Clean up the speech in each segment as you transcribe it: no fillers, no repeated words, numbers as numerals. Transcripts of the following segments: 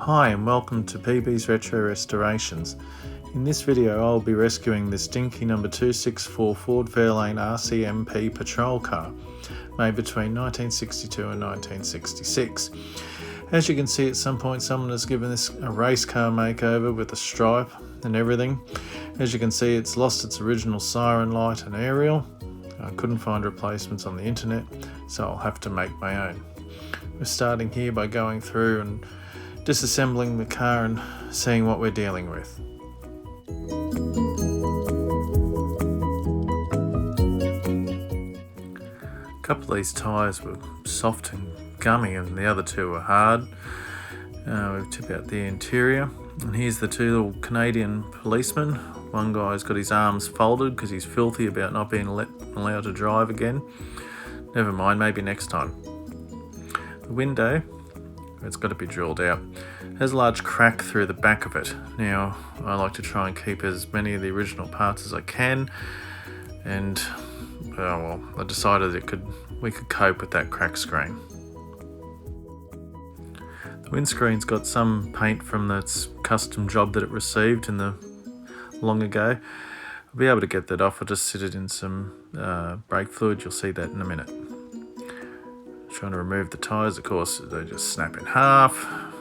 Hi and welcome to PB's Retro Restorations. In this video I'll be rescuing this Dinky number 264 Ford Fairlane RCMP patrol car made between 1962 and 1966. As you can see, at some point someone has given this a race car makeover with a stripe and everything. As you can see, it's lost its original siren light and aerial. I couldn't find replacements on the internet, so I'll have to make my own. We're starting here by going through and disassembling the car and seeing what we're dealing with. A couple of these tyres were soft and gummy and the other two were hard. We've tipped out the interior, and here's the two little Canadian policemen. One guy's got his arms folded because he's filthy about not being allowed to drive again. Never mind, maybe next time. The window, it's got to be drilled out, has a large crack through the back of it. Now, I like to try and keep as many of the original parts as I can, and I decided we could cope with that crack screen. The windscreen's got some paint from its custom job that it received long ago. I'll be able to get that off. I'll just sit it in some brake fluid. You'll see that in a minute. Trying to remove the tyres, of course, they just snap in half.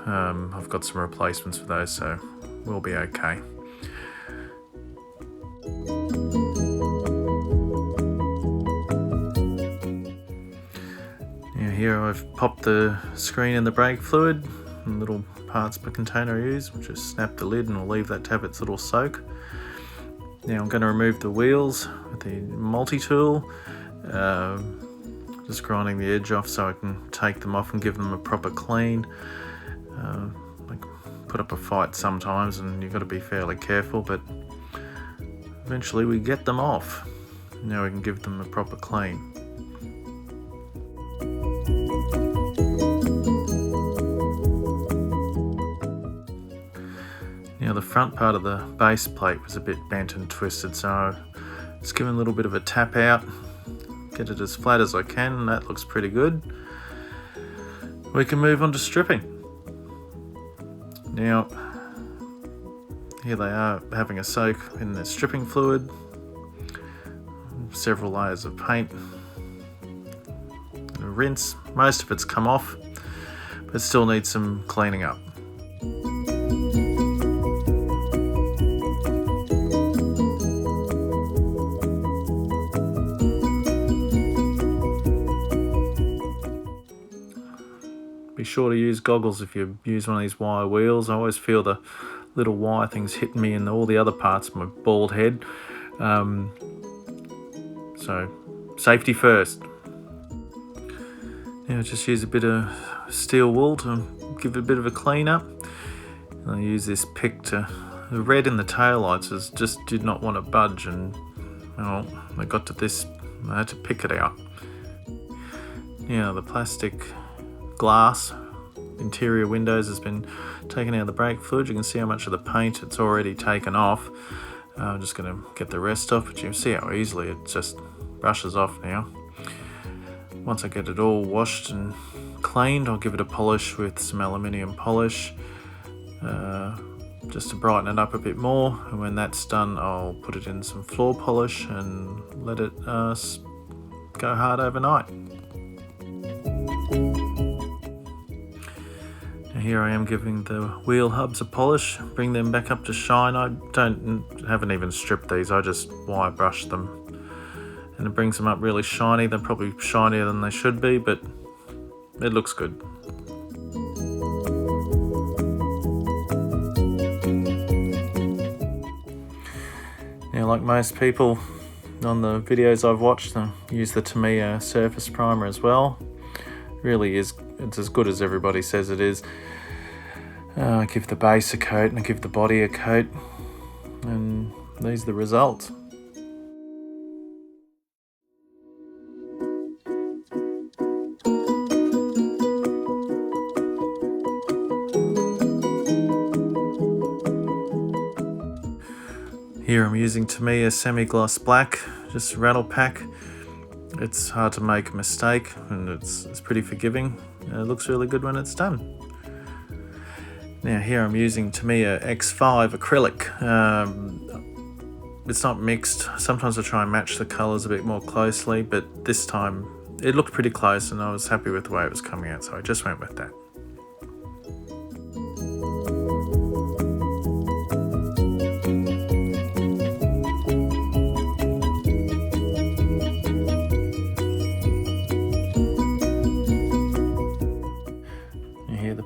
I've got some replacements for those, so we'll be okay. Now here I've popped the screen in the brake fluid, and little parts per container I use. We'll just snap the lid and we'll leave that to have its little soak. Now I'm going to remove the wheels with the multi-tool. Just grinding the edge off so I can take them off and give them a proper clean. I put up a fight sometimes and you've got to be fairly careful, but eventually we get them off. Now we can give them a proper clean. Now the front part of the base plate was a bit bent and twisted, so just give it a little bit of a tap out. Get it as flat as I can, and that looks pretty good. We can move on to stripping. Now, here they are having a soak in the stripping fluid. Several layers of paint. A rinse. Most of it's come off, but still needs some cleaning up. Be sure to use goggles if you use one of these wire wheels. I always feel the little wire things hitting me in all the other parts of my bald head. So safety first. Now just use a bit of steel wool to give it a bit of a clean up. I use this pick the red in the taillights just did not want to budge, and I got to this, I had to pick it out. Now the plastic glass interior windows has been taken out of the brake fluid. You can see how much of the paint it's already taken off. I'm just going to get the rest off, but you can see how easily it just brushes off now. Once I get it all washed and cleaned, I'll give it a polish with some aluminium polish just to brighten it up a bit more, and when that's done I'll put it in some floor polish and let it go hard overnight. Here I am giving the wheel hubs a polish, bring them back up to shine. I haven't even stripped these, I just wire brushed them, and it brings them up really shiny. They're probably shinier than they should be, but it looks good. Now, like most people on the videos I've watched, I use the Tamiya surface primer as well. Really is, it's as good as everybody says it is. I give the base a coat and I give the body a coat, and these are the results. Here I'm using Tamiya semi-gloss black, just rattle pack. It's hard to make a mistake, and it's pretty forgiving. It looks really good when it's done. Now here I'm using Tamiya X5 acrylic. It's not mixed. Sometimes I try and match the colours a bit more closely, but this time it looked pretty close and I was happy with the way it was coming out, so I just went with that.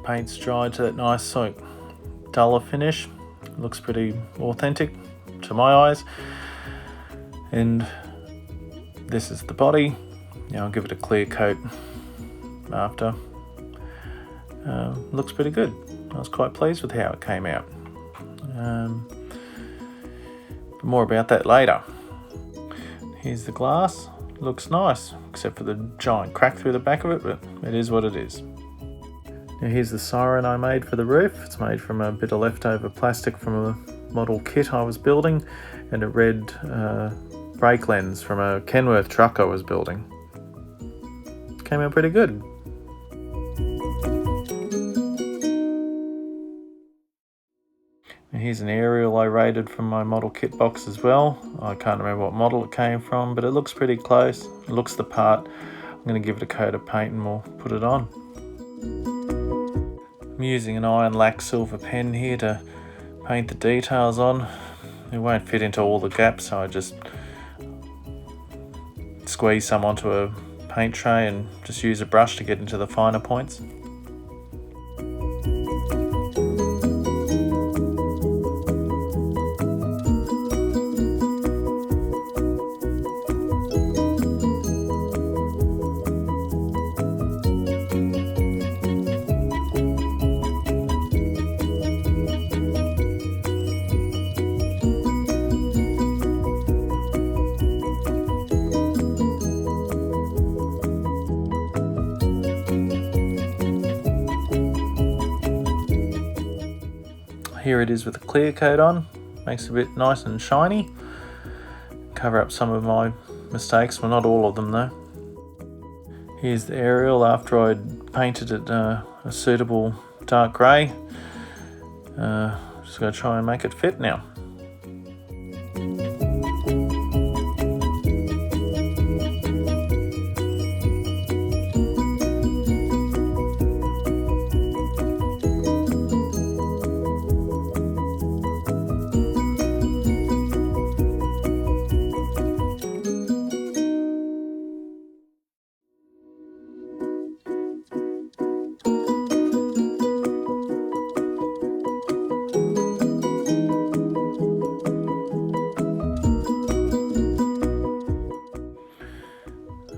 Paint's dried to that nice like duller finish. It looks pretty authentic to my eyes. And this is the body. Now I'll give it a clear coat after. Looks pretty good. I was quite pleased with how it came out. But more about that later. Here's the glass. Looks nice, except for the giant crack through the back of it, but it is what it is. Now here's the siren I made for the roof. It's made from a bit of leftover plastic from a model kit I was building and a red brake lens from a Kenworth truck I was building. Came out pretty good. And here's an aerial I rated from my model kit box as well. I can't remember what model it came from, but it looks pretty close. It looks the part. I'm going to give it a coat of paint and we'll put it on. I'm using an iron lac silver pen here to paint the details on. It won't fit into all the gaps, so I just squeeze some onto a paint tray and just use a brush to get into the finer points. Here it is with a clear coat on, makes it a bit nice and shiny. Cover up some of my mistakes, well not all of them though. Here's the aerial after I'd painted it a suitable dark grey. Just going to try and make it fit now.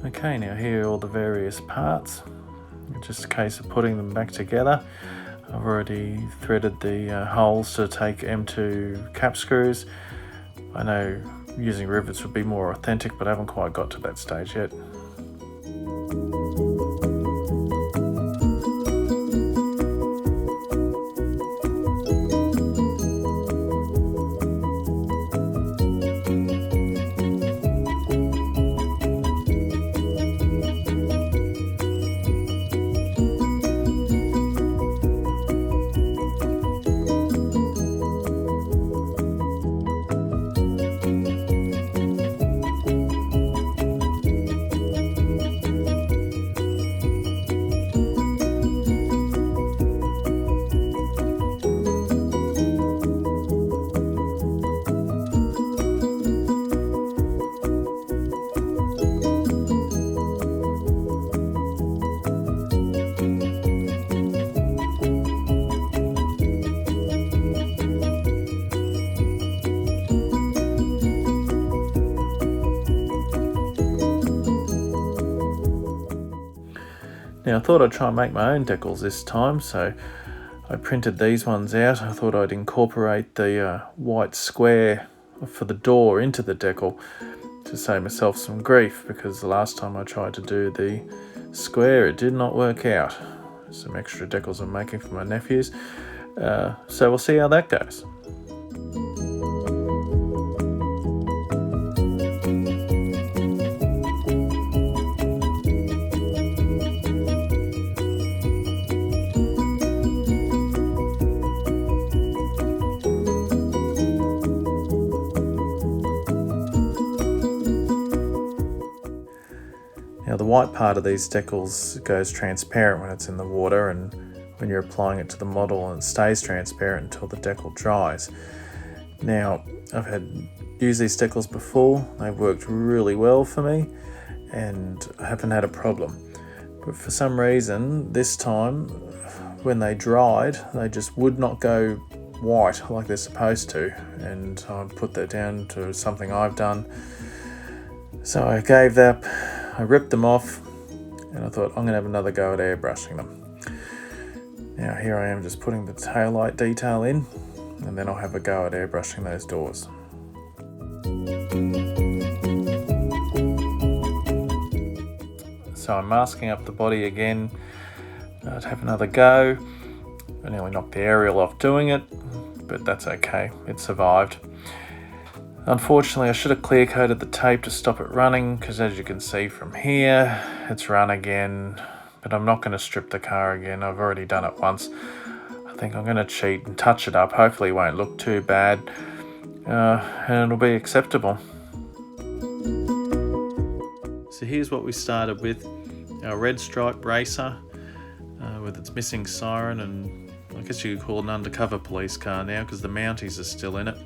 Okay, now here are all the various parts. It's just a case of putting them back together. I've already threaded the holes to take M2 cap screws. I know using rivets would be more authentic, but I haven't quite got to that stage yet. Now I thought I'd try and make my own decals this time, so I printed these ones out. I thought I'd incorporate the white square for the door into the decal to save myself some grief, because the last time I tried to do the square it did not work out. Some extra decals I'm making for my nephews, so we'll see how that goes. white part of these decals goes transparent when it's in the water, and when you're applying it to the model, and it stays transparent until the decal dries. Now, I've used these decals before. They've worked really well for me and I haven't had a problem. But for some reason, this time, when they dried, they just would not go white like they're supposed to, and I put that down to something I've done. So I gave that, I ripped them off, and I thought I'm going to have another go at airbrushing them. Now here I am just putting the taillight detail in, and then I'll have a go at airbrushing those doors. So I'm masking up the body again. I'd have another go. I nearly knocked the aerial off doing it, but that's okay, it survived. Unfortunately, I should have clear coated the tape to stop it running, because as you can see from here, it's run again, but I'm not going to strip the car again. I've already done it once. I think I'm going to cheat and touch it up. Hopefully it won't look too bad, and it'll be acceptable. So here's what we started with, our red stripe racer with its missing siren, and I guess you could call it an undercover police car now because the Mounties are still in it.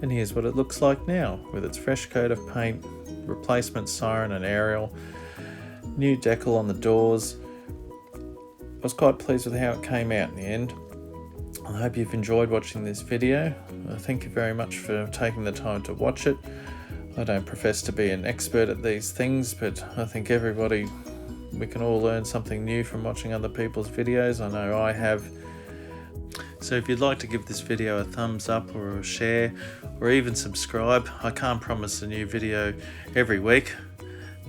And here's what it looks like now, with its fresh coat of paint, replacement siren and aerial, new decal on the doors. I was quite pleased with how it came out in the end. I hope you've enjoyed watching this video. Thank you very much for taking the time to watch it. I don't profess to be an expert at these things, but I think we can all learn something new from watching other people's videos. I know I have. So if you'd like to give this video a thumbs up or a share or even subscribe, I can't promise a new video every week,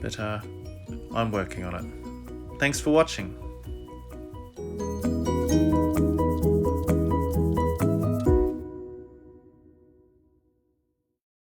but I'm working on it. Thanks for watching.